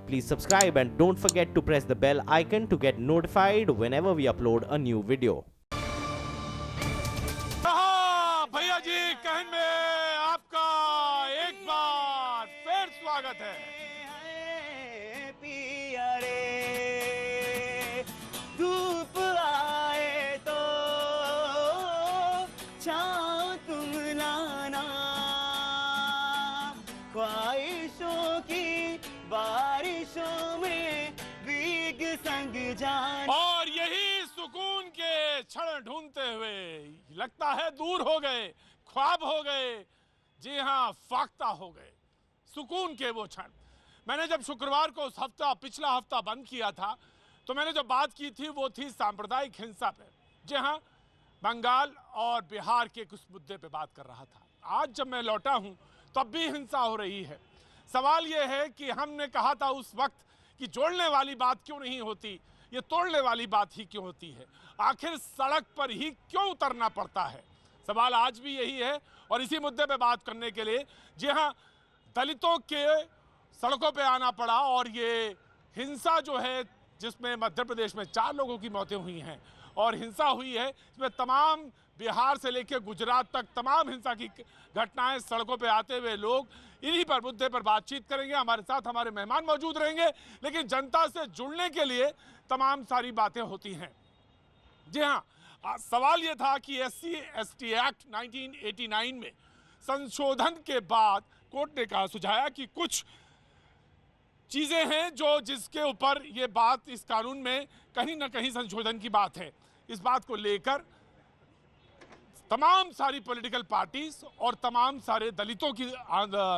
Please subscribe and don't forget to press the bell icon to get notified whenever we upload a new video. भैया जी कहन में आपका एक बार फिर स्वागत है। पिया रे धूप आए तो छाँव तुम लाना, ख्वाहिशों की बारिशों में भीग संग जाना। और यही सुकून के क्षण ढूंढते हुए लगता है दूर हो गए, ख्वाब हो गए, जी हाँ फाख्ता हो गए सुकून के वो क्षण। मैंने जब शुक्रवार को उस हफ्ता पिछला हफ्ता बंद किया था तो मैंने जो बात की थी वो थी सांप्रदायिक हिंसा पे। जी हाँ, बंगाल और बिहार के कुछ मुद्दे पे बात कर रहा था। आज जब मैं लौटा हूँ तब भी हिंसा हो रही है। सवाल ये है कि हमने कहा था उस वक्त कि जोड़ने वाली बात क्यों नहीं होती, ये तोड़ने वाली बात ही क्यों होती है, आखिर सड़क पर ही क्यों उतरना पड़ता है। सवाल आज भी यही है और इसी मुद्दे पे बात करने के लिए जी हाँ दलितों के सड़कों पे आना पड़ा। और ये हिंसा जो है जिसमें मध्य प्रदेश में 4 लोगों की मौतें हुई हैं और हिंसा हुई है इसमें तमाम बिहार से लेकर गुजरात तक तमाम हिंसा की घटनाएं, सड़कों पे आते हुए लोग इन्हीं पर मुद्दे पर बातचीत करेंगे। हमारे साथ हमारे मेहमान मौजूद रहेंगे, लेकिन जनता से जुड़ने के लिए तमाम सारी बातें होती हैं। जी हाँ, सवाल ये था कि SC/ST एक्ट 1989 में संशोधन के बाद कोर्ट ने कहा सुझाया कि कुछ चीजें हैं जो जिसके ऊपर ये बात इस कानून में कहीं ना कहीं संशोधन की बात है। इस बात को लेकर तमाम सारी पॉलिटिकल पार्टीज और तमाम सारे दलितों की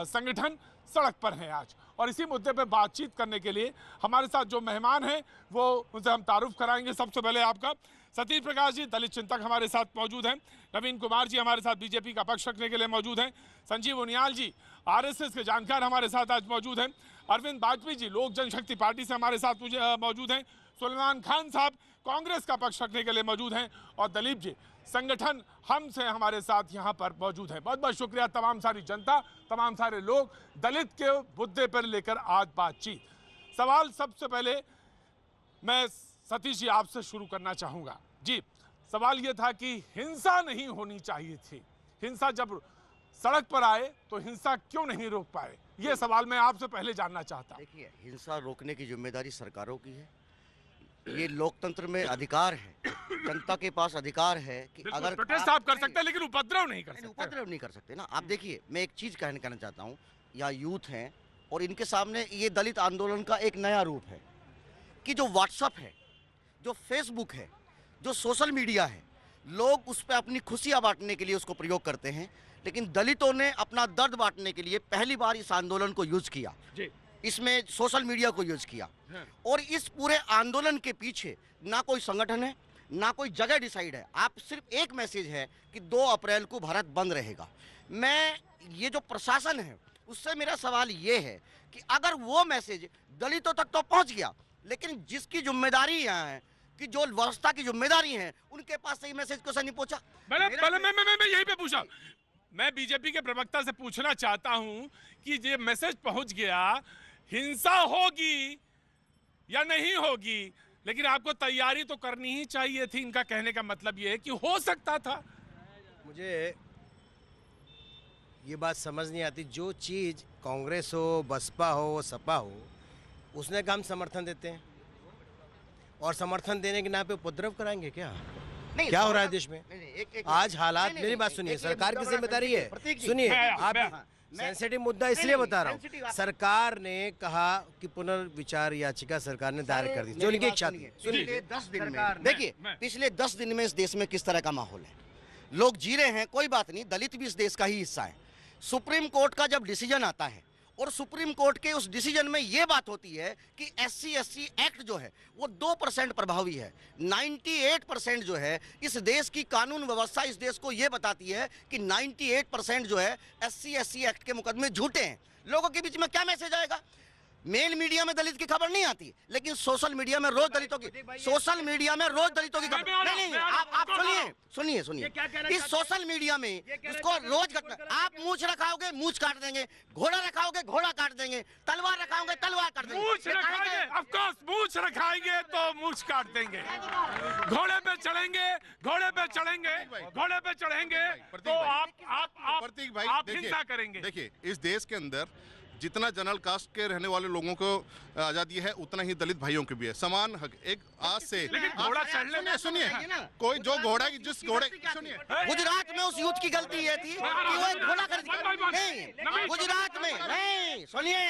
संगठन सड़क पर हैं आज। और इसी मुद्दे पर बातचीत करने के लिए हमारे साथ जो मेहमान हैं वो उनसे हम तारुफ कराएंगे। सबसे पहले आपका सतीश प्रकाश जी दलित चिंतक हमारे साथ मौजूद हैं, नवीन कुमार जी हमारे साथ बीजेपी का पक्ष रखने के लिए मौजूद हैं, संजीव उनियाल जी RSS के जानकार हमारे साथ आज मौजूद हैं, अरविंद वाजपेयी जी लोक जनशक्ति पार्टी से हमारे साथ मौजूद हैं, सुलेमान खान साहब कांग्रेस का पक्ष रखने के लिए मौजूद हैं और दलीप जी संगठन हम से हमारे साथ यहाँ पर मौजूद हैं। बहुत बहुत शुक्रिया तमाम सारी जनता, तमाम सारे लोग दलित के मुद्दे पर लेकर आज बातचीत। सवाल सबसे पहले मैं सतीश जी आपसे शुरू करना चाहूँगा। जी, सवाल ये था कि हिंसा नहीं होनी चाहिए थी, हिंसा जब सड़क पर आए तो हिंसा क्यों नहीं रोक पाए, ये सवाल मैं आपसे पहले जानना चाहता हूँ। देखिए, हिंसा रोकने की जिम्मेदारी सरकारों की है। ये लोकतंत्र में अधिकार है, जनता के पास अधिकार है कि अगर प्रोटेस्ट आप कर सकते हैं लेकिन उपद्रव नहीं कर सकते। उपद्रव नहीं कर सकते ना। आप देखिए, मैं एक चीज कहना चाहता हूँ, यहाँ यूथ हैं और इनके सामने ये दलित आंदोलन का एक नया रूप है कि जो व्हाट्सएप है, जो फेसबुक है, जो सोशल मीडिया है, लोग उस पर अपनी खुशियाँ बांटने के लिए उसको प्रयोग करते हैं। लेकिन दलितों ने अपना दर्द बांटने के लिए पहली बार इस आंदोलन को यूज किया, इसमें सोशल मीडिया को यूज किया। और इस पूरे आंदोलन के पीछे ना कोई संगठन है, ना कोई जगह डिसाइड है। आप सिर्फ एक मैसेज है कि 2 अप्रैल को भारत बंद रहेगा। मैं ये जो प्रशासन है उससे मेरा सवाल ये है कि अगर वो मैसेज दलितों तक तो पहुंच गया, लेकिन जिसकी जिम्मेदारी यहाँ है कि जो व्यवस्था की जिम्मेदारी है उनके पास सही मैसेज क्यों नहीं पहुंचा। मैं यही पे पूछा, मैं बीजेपी के प्रवक्ता से पूछना चाहता हूं कि ये मैसेज पहुंच गया, हिंसा होगी या नहीं होगी, लेकिन आपको तैयारी तो करनी ही चाहिए थी। इनका कहने का मतलब ये है कि हो सकता था। मुझे ये बात समझ नहीं आती, जो चीज़ कांग्रेस हो, बसपा हो, सपा हो, उसने का हम समर्थन देते हैं और समर्थन देने के नाम पे उपद्रव कराएंगे क्या? क्या हो रहा है देश में? आज हालात, मेरी बात सुनिए, सरकार की जिम्मेदारी है। सुनिए, आप सेंसिटिव मुद्दा इसलिए बता रहा हूँ, सरकार ने कहा कि पुनर्विचार याचिका सरकार ने दायर कर दी, जो उनकी इच्छा थी। पिछले 10 दिन में देखिए, पिछले 10 दिन में इस देश में किस तरह का माहौल है, लोग जी रहे हैं। कोई बात नहीं, दलित भी इस देश का ही हिस्सा है। सुप्रीम कोर्ट का जब डिसीजन आता है और सुप्रीम कोर्ट के उस डिसीजन में यह बात होती है कि SC/ST एक्ट जो है वो 2% प्रभावी है। 98% जो है इस देश की कानून व्यवस्था इस देश को यह बताती है कि 98% जो है SC/ST एक्ट के मुकदमे झूठे हैं। लोगों के बीच में क्या मैसेज आएगा? मेन मीडिया में दलित की खबर नहीं आती, लेकिन सोशल मीडिया में रोज दलितों की खबर। नहीं, आप सुनिए। इस सोशल मीडिया में इसको रोज घटना, आप मूछ रखाओगे मूछ काट देंगे, घोड़ा रखाओगे घोड़ा काट देंगे, तलवार रखाओगे तलवार काट देंगे। मूछ रखाएंगे, ऑफ कोर्स मूछ रखाएंगे तो मूछ काट देंगे। घोड़े पे चढ़ेंगे तो प्रतीक भाई आप देखिए, हिंसा करेंगे। देखिए इस देश के अंदर जितना जनरल कास्ट के रहने वाले लोगों को आजादी है, उतना ही दलित भाइयों की भी है, समान हक। एक आज से लेकिन घोड़ा चढ़ने में सुनिए, कोई जो घोड़ा की जिस घोड़े सुनिए, गुजरात में उस यूथ की गलती ये थी कि वो एक घोड़ा खरीद नहीं, गुजरात में नहीं, सुनिए,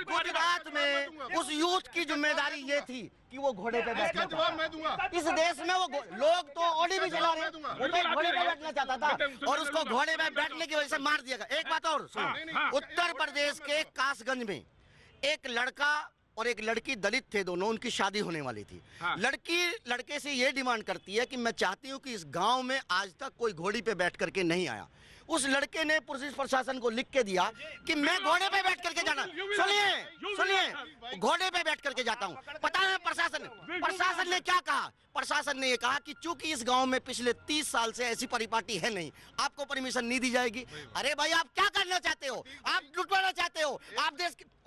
गुजरात में उस यूथ की जिम्मेदारी ये थी कि वो घोड़े पे बैठना इसका जवाब मैं दूंगा। इस देश में वो लोग तो ऑडी भी चला रहे हैं, वो तो घोड़े पे बैठना चाहता था और उसको घोड़े पे बैठने की वजह से मार दिया गया। एक बात और सुनो, उत्तर प्रदेश के कासगंज में एक लड़का और एक लड़की दलित थे, दोनों, उनकी शादी होने वाली थी। लड़की लड़के से ये डिमांड करती है कि मैं चाहती हूँ कि इस गांव में आज तक कोई घोड़ी पे बैठ करके नहीं आया। उस लड़के ने पुलिस प्रशासन को लिख के दिया कि मैं घोड़े पे बैठ करके जाना, सुनिए, घोड़े पे बैठ करके जाता हूँ। पता है प्रशासन ने क्या कहा? प्रशासन ने ये कहा कि चूंकि इस गांव में पिछले 30 साल से ऐसी परिपाटी है नहीं, आपको परमिशन नहीं दी जाएगी। अरे भाई, आप क्या करना चाहते हो? आप लुटवाना चाहते हो?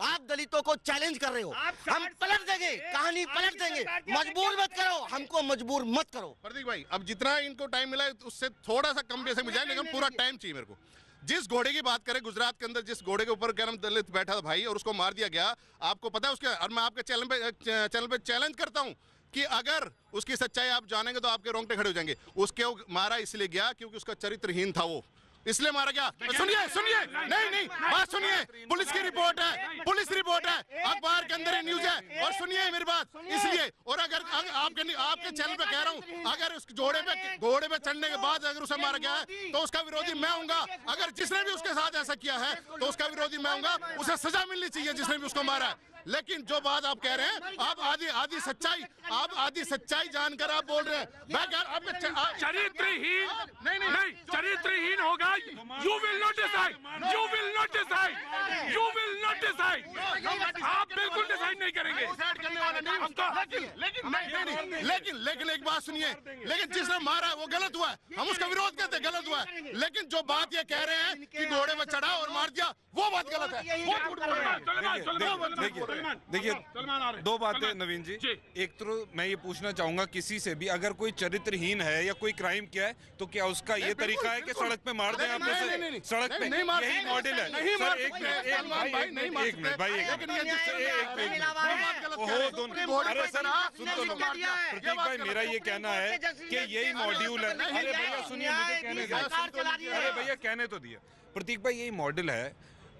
आप दलितों को चैलेंज कर रहे हो। हम पलट देंगे, कहानी पलट देंगे। मजबूर मत करो हमको, मजबूर मत करो। प्रतीक भाई, अब जितना इनको टाइम मिला है उससे थोड़ा सा कम पैसे मिल जाए, लेकिन पूरा टाइम चाहिए मेरे को। जिस घोड़े की बात करें, गुजरात के अंदर जिस घोड़े के ऊपर क्या नाम दलित बैठा था भाई, और उसको मार दिया गया, आपको पता है उसके? और मैं आपके चैनल पे चैलेंज करता हूं कि अगर उसकी सच्चाई आप जानेंगे तो आपके रोंगटे खड़े हो जाएंगे। उसके मारा इसलिए गया क्योंकि उसका चरित्रहीन था, वो इसलिए मारा गया। सुनिए, नहीं, बात सुनिए, पुलिस की रिपोर्ट है, अखबार के अंदर न्यूज है, और सुनिए मेरी बात। इसलिए, और अगर आपके चैनल पे कह रहा हूँ, अगर उस घोड़े पे चढ़ने के बाद अगर उसे मारा गया है तो उसका विरोधी मैं हूँगा। अगर जिसने भी उसके साथ ऐसा किया है तो उसका विरोधी मैं हूँगा। उसे सजा मिलनी चाहिए जिसने भी उसको मारा है। लेकिन जो बात आप कह रहे हैं, आप आधी सच्चाई जानकर आप बोल रहे हैं। मैं कह रहा हूं चरित्रहीन होगा। You will not decide. आप बिल्कुल डिसाइड नहीं करेंगे। लेकिन एक बात सुनिए, लेकिन जिसने मारा है वो गलत हुआ है, हम उसका विरोध करते हैं, गलत हुआ है। लेकिन जो बात ये कह रहे हैं कि घोड़े में चढ़ा और मार दिया, वो बात गलत है। देखिए, दो बातें नवीन जी। एक तो मैं ये पूछना चाहूंगा किसी से भी, अगर कोई चरित्रहीन है या कोई क्राइम किया है तो क्या उसका ये तरीका है कि सड़क पे मार दें? आप सड़क पे यही मॉडल है। सर एक मिनट भाई, अरे सर सुन तो लो। प्रतीक भाई, मेरा ये कहना है कि यही मॉड्यूल है। अरे भैया सुनिए, मुझे कहने दो। अरे भैया कहने तो दिया। प्रतीक भाई, यही मॉडल है।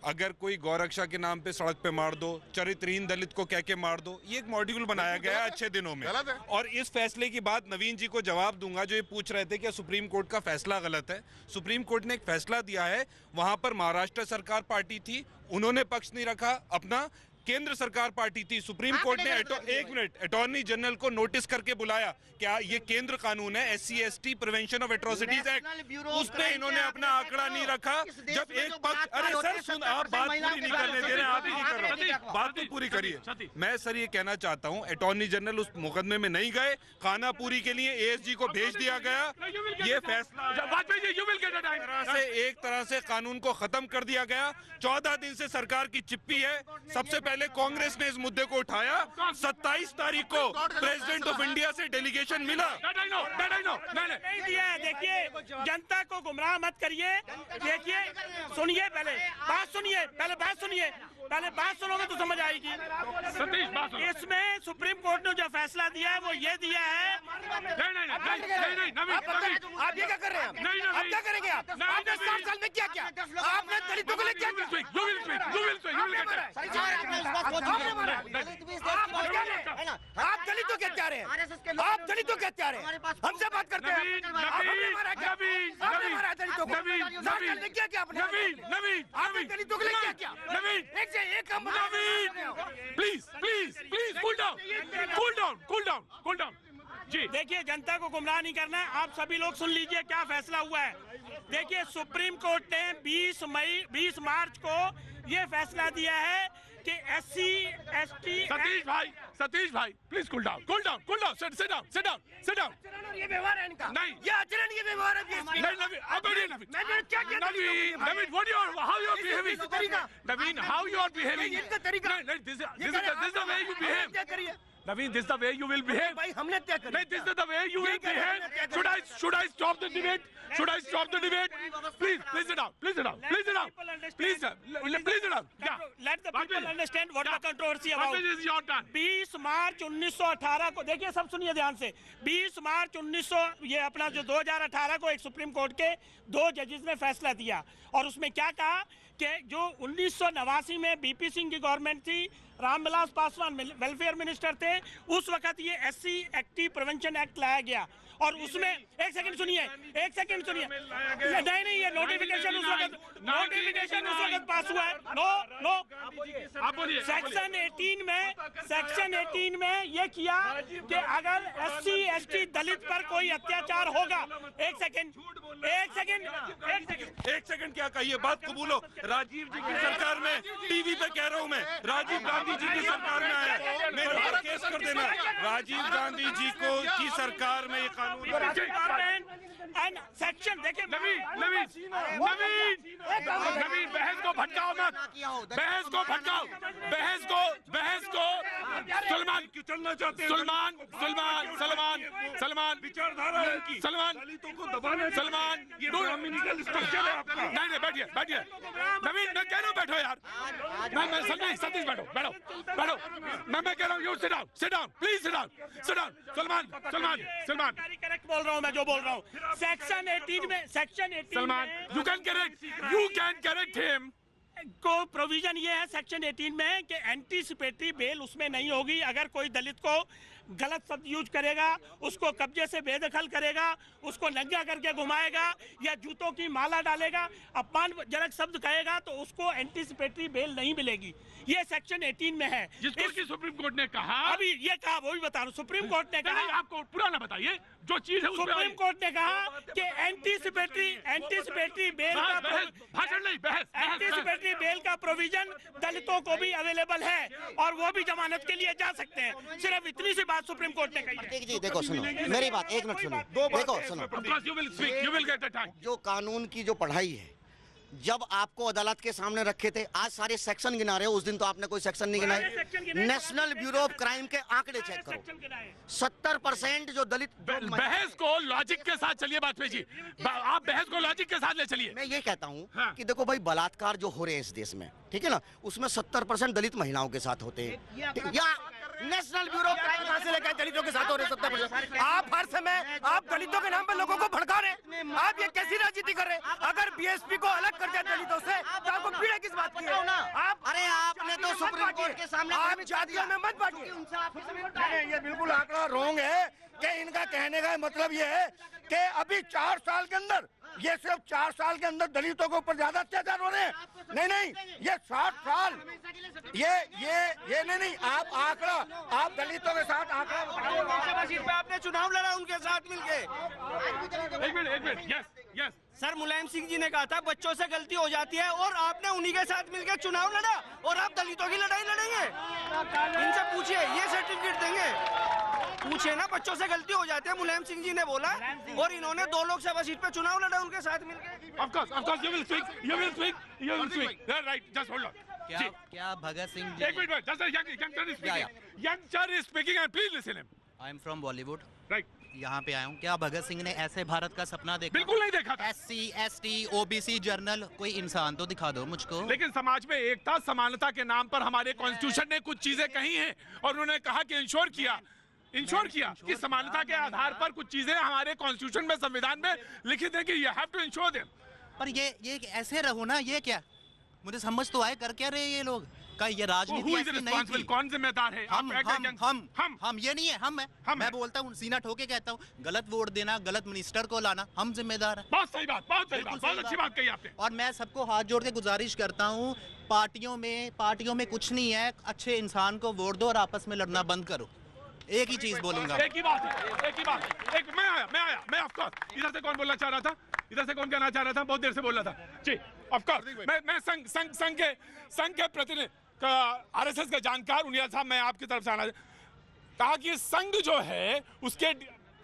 अगर कोई गौरक्षा के नाम पे सड़क पे मार दो, चरित्रहीन दलित को कह के मार दो, ये एक मॉड्यूल बनाया गया है अच्छे दिनों में। और इस फैसले की बात नवीन जी को जवाब दूंगा, जो ये पूछ रहे थे कि सुप्रीम कोर्ट का फैसला गलत है। सुप्रीम कोर्ट ने एक फैसला दिया है, वहां पर महाराष्ट्र सरकार पार्टी थी, उन्होंने पक्ष नहीं रखा अपना, केंद्र सरकार पार्टी थी। सुप्रीम कोर्ट ने अटॉर्नी जनरल को नोटिस करके बुलाया, क्या ये केंद्र कानून है SC/ST prevention of atrocities act, उस पे इन्होंने अपना आंकड़ा नहीं रखा। जब एक पक्ष, अरे सर सुन, आप बात पूरी नहीं करने दे रहे, आप ही नहीं कर रहे, बात तो पूरी करिए। मैं सर ये कहना चाहता हूँ, अटॉर्नी जनरल उस मुकदमे में नहीं गए, खानापुरी के लिए ASG को भेज दिया गया। ये फैसला एक तरह से कानून को खत्म कर दिया गया। 14 दिन से सरकार की चिप्पी है। सबसे पहले कांग्रेस ने इस मुद्दे को उठाया। 27 तारीख को प्रेसिडेंट ऑफ इंडिया से डेलीगेशन मिला। नहीं दिया है। देखिए, जनता को गुमराह मत करिए। देखिए, सुनिए, पहले बात सुनोगे तो समझ आएगी। इसमें सुप्रीम कोर्ट ने जो फैसला दिया है वो ये दिया है। आप ये क्या कर रहे हैं? आप क्या करेंगे? आपने 7 साल में क्या किया? आपने दलितों को लेकर क्या किया? आप दलितों के क्या रहे हैं? आप दलितों के क्या रहे हैं? हमसे बात करते हैं। आपने मारा क्या? आपने मारा दलितों को? 7 साल में क्या किया आपने? आपने दलितों के लिए क्या किया? एक से एक काम। प्लीज कूल डाउन जी। देखिए, जनता को गुमराह नहीं करना है। आप सभी लोग सुन लीजिए क्या फैसला हुआ है। देखिए, सुप्रीम कोर्ट ने 20 मार्च को ये फैसला दिया है कि SC ST सतीश भाई please cool down sit down ये व्यवहार है इनका नहीं ये आचरण ये व्यवहार है नहीं नवीन अब नवीन मैंने क्या किया नवीन how you are behaving Naveen how you are behaving इनका तरीका नहीं this is the way you behave क्या करिए नवीन this is the way you will behave भाई हमने क्या करिए नहीं this is the way you will behave should I stop the debate please sit down please sit down please sit down Let the people understand what the controversy about. What is your turn 20 मार्च 1918 को देखिए सब सुनिए ध्यान से 20 मार्च 1900 ये अपना जो 2018 को एक सुप्रीम कोर्ट के 2 जजेस ने फैसला दिया और उसमें क्या कहा कि जो 1989 में बीपी सिंह की गवर्नमेंट थी रामविलास पासवान वेलफेयर मिनिस्टर थे उस वक्त ये SC एक्टिव प्रिवेंशन एक्ट लाया गया और उसमें एक सेकंड सुनिए नहीं ये नोटिफिकेशन उस वक्त पास हुआ है नो सेक्शन 18 में ये किया कि अगर SC ST दलित पर कोई अत्याचार होगा एक सेकंड क्या कहिए बात कबूलो राजीव जी की सरकार में टीवी पे कह रहा हूँ मैं राजीव गांधी जी की सरकार में आया मेरे ऊपर केस कर देना राजीव गांधी जी को की सरकार में ये कानून सेक्शन देखिए नवीन बहस को भटकाओ मत बहस को सलमान क्यों चलना चाहते हैं सलमान विचारधारा है कि दलितों को दबाने सलमान ये ब्राह्मणिकल स्ट्रक्चर है आपका नहीं बैठिए नवीन मैं कह रहा हूँ बैठो यार मैं सतीश बैठो मैं कह रहा हूँ you sit down please sit down Salman correct बोल रहा हूँ मैं जो बोल रहा हूँ section 18 Salman you can correct him को प्रोविजन ये है सेक्शन 18 में कि एंटीसिपेटरी बेल उसमें नहीं होगी अगर कोई दलित को गलत शब्द यूज करेगा उसको कब्जे से बेदखल करेगा उसको नंगा करके घुमाएगा या जूतों की माला डालेगा अपमानजनक शब्द कहेगा तो उसको एंटीसिपेटरी बेल नहीं मिलेगी ये सेक्शन 18 में है जिसको कि सुप्रीम कोर्ट ने कहा अभी ये कहा वो भी बता रहा हूँ सुप्रीम कोर्ट ने कहा आपको पूरा ना बताइए जो चीज है सुप्रीम कोर्ट ने कहा कि एंटीसिपेटरी बेल एंटीसिपेटरी बेल का प्रोविजन दलितों को भी अवेलेबल है और वो भी जमानत के लिए जा सकते हैं सिर्फ इतनी सी बात सुप्रीम कोर्ट ने कही है जी देखो सुनो मेरी बात एक मिनट सुनो देखो सुनो जो कानून की जो पढ़ाई है जब आपको अदालत के सामने रखे थे आज सारे सेक्शन गिना रहे हो उस दिन तो आपने कोई सेक्शन नहीं गिनाए नेशनल ब्यूरो ऑफ क्राइम के आंकड़े चेक करो 70% जो दलित बहस को लॉजिक के साथ चलिए बाजपेयी जी आप बहस को लॉजिक के साथ ले चलिए मैं ये कहता हूँ कि देखो भाई बलात्कार जो हो रहे हैं इस देश में ठीक है ना उसमें 70% दलित महिलाओं के साथ होते हैं या नेशनल ब्यूरो ऑफ क्राइम कहां से लेकर दलितों के साथ हो रहे 70%। आप हर समय आप दलितों के नाम पर लोगों को भड़का रहे आप ये कैसी राजनीति कर रहे अगर बीएसपी को अलग कर दिया दलितों से तो आपको पीड़ा किस बात की है आप अरे आपने तो सुप्रीम कोर्ट के सामने आप जातियों में मत बांटिए ये बिल्कुल आंकड़ा रॉन्ग है कि इनका कहने का मतलब ये है कि अभी 4 साल के अंदर ये सिर्फ 4 साल के अंदर दलितों के ऊपर ज्यादा अत्याचार हो रहे हैं नहीं ये 60 साल ये नहीं आप आंकड़ा आप दलितों के साथ आंकड़ा आपने चुनाव लड़ा उनके साथ मिलके एक minute yes sir Mulayam Singh ji ने कहा था बच्चों से गलती हो जाती है और आपने उन्हीं के साथ मिलकर चुनाव लड़ा और आप दलितों की लड़ाई लड़ेंगे इनसे पूछिए ये सर्टिफिकेट देंगे पूछे ना बच्चों से गलती हो जाती है मुलायम सिंह जी ने बोला और इन्होंने 2 लोकसभा सीट पे चुनाव लड़ा उनके साथ मिलकर Of course you will speak right just hold on क्या भगत सिंह जी एक minute just a youngster is speaking and please listen him I am from Bollywood right यहाँ पे आया हूँ क्या भगत सिंह ने ऐसे भारत का सपना देखा बिल्कुल नहीं देखा था SC ST OBC जर्नल कोई इंसान तो दिखा दो मुझको लेकिन समाज में एकता समानता के नाम पर हमारे कॉन्स्टिट्यूशन ने कुछ चीजें कही हैं और उन्होंने कहा कि इंश्योर किया कि समानता के आधार पर कुछ चीजें हमारे कॉन्स्टिट्यूशन में संविधान में लिखित है कि you have to ensure them पर ये ऐसे रहो ना ये क्या मुझे समझ तो आए कर क्या रहे ये लोग का ये राजनीति ऐसी नहीं थी कौन जिम्मेदार है हम ये नहीं है मैं बोलता हूँ सीना ठोके कहता हूँ गलत वोट देना गलत मिनिस्टर को लाना हम जिम्मेदार हैं बहुत सही बात बहुत अच्छी बात कही आपने और मैं सबको हाथ जोड़ के गुजारिश करता हूँ पार्टियों में कुछ नहीं है अच्छे इंसान को वोट दो और आपस में लड़ना बंद करो एक ही चीज बोलूंगा एक ही बात मैं आया मैं ऑफ कोर्स इधर से कौन बोलना चाह रहा था इधर से कौन कहना चाह रहा था बहुत देर से बोल रहा था जी ऑफ कोर्स मैं संघ के प्रतिनिधि आरएसएस का जानकार उनियाल साहब, मैं आपकी तरफ से आना कहा कि संघ जो है उसके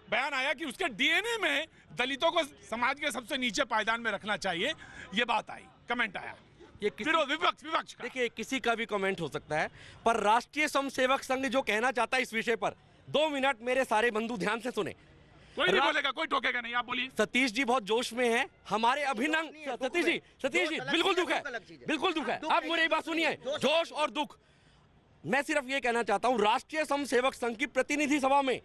बयान आया कि उसके डीएनए में दलितों को समाज के सबसे नीचे पायदान में रखना चाहिए, ये बात आई, कमेंट आया। ये विपक्ष का। देखिए किसी का भी कमेंट हो सकता है, पर राष्ट्रीय स्वयंसेवक संघ जो कहना चाहता है इस विषय पर, 2 मिनट मेरे सारे बंधु ध्यान से सुने। कोई नहीं बोलेगा, कोई टोकेगा नहीं, आप बोलिए। सतीश जी बहुत जोश में हैं, हमारे अभिनंदन। सतीश जी बिल्कुल दुख है, बिल्कुल दुख है। आप मेरी बात सुनिए, जोश और दुख। मैं सिर्फ ये कहना चाहता हूँ, राष्ट्रीय स्वयंसेवक संघ की प्रतिनिधि सभा में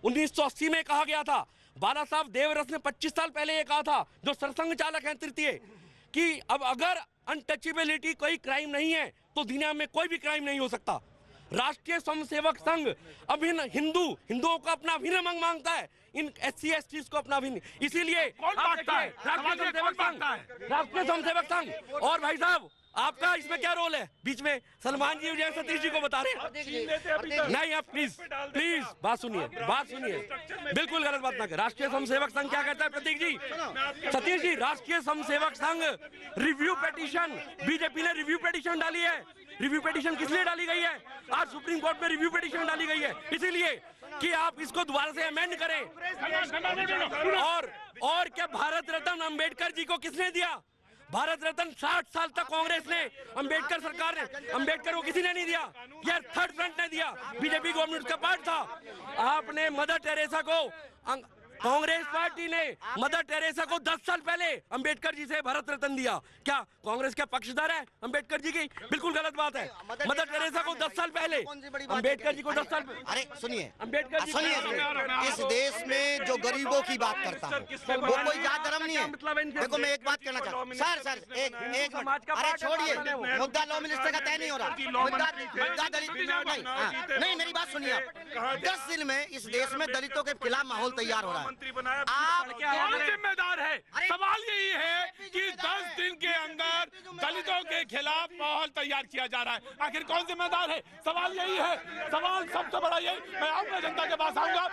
1980 में कहा गया था, बाला साहब देवरस ने 25 साल पहले ये कहा था, जो सरसंघ चालक हैं तृतीय, कि अब अगर अनटचेबिलिटी कोई क्राइम नहीं है तो दुनिया में कोई भी क्राइम नहीं हो सकता। राष्ट्रीय स्वयंसेवक संघ अभिन्न हिंदुओं का अपना अभिन्न मांग मांगता है, इन SC STs को अपना अभिन्न, इसीलिए राष्ट्रीय स्वयंसेवक संघ। और भाई साहब आपका इसमें क्या रोल है? बीच में सलमान जी जय सतीश जी को बता रहे हैं। नहीं, आप प्लीज बात सुनिए, बिल्कुल गलत बात ना करें। राष्ट्रीय स्वयंसेवक संघ क्या कहता है प्रतीक जी, सतीश जी? राष्ट्रीय Swayamsevak Sangh review petition, BJP ने रिव्यू पिटीशन डाली है। रिव्यू पिटीशन किस लिए डाली गई है? आज सुप्रीम कोर्ट में रिव्यू पिटीशन डाली गई है इसीलिए कि आप इसको दोबारा से अमेंड करें। और क्या भारत रत्न अंबेडकर जी को किसने दिया? भारत रत्न 60 साल तक कांग्रेस ने, अंबेडकर सरकार ने, अंबेडकर को किसी ने नहीं दिया, यार थर्ड फ्रंट ने दिया, बीजेपी गवर्नमेंट का पार्ट था। आपने मदर टेरेसा को, कांग्रेस पार्टी ने मदर टेरेसा को 10 साल पहले अंबेडकर जी से भारत रत्न दिया। क्या कांग्रेस के पक्षधर है अंबेडकर जी की? बिल्कुल गलत बात है। मदर टेरेसा को 10 साल पहले, अंबेडकर जी को 10 साल पहले। अरे सुनिए, अंबेडकर जी इस देश में जो गरीबों की बात करता है वो कोई जात धर्म नहीं है। देखो मैं एक बात कहना चाहता हूँ सर, एक अरे छोड़िए, मुद्दा लॉ मिनिस्टर का तय नहीं हो रहा, मुद्दा दलित नहीं, मेरी बात सुनिए। 10 दिन में इस देश में दलितों के खिलाफ माहौल तैयार हो रहा है। मंत्री बनाया, आप कौन जिम्मेदार है? सवाल यही है कि 10 दिन के अंदर दलितों के खिलाफ माहौल तैयार किया जा रहा है, आखिर कौन जिम्मेदार है? सवाल यही है, सवाल सबसे बड़ा यही। मैं आऊंगा, जनता के पास आऊंगा।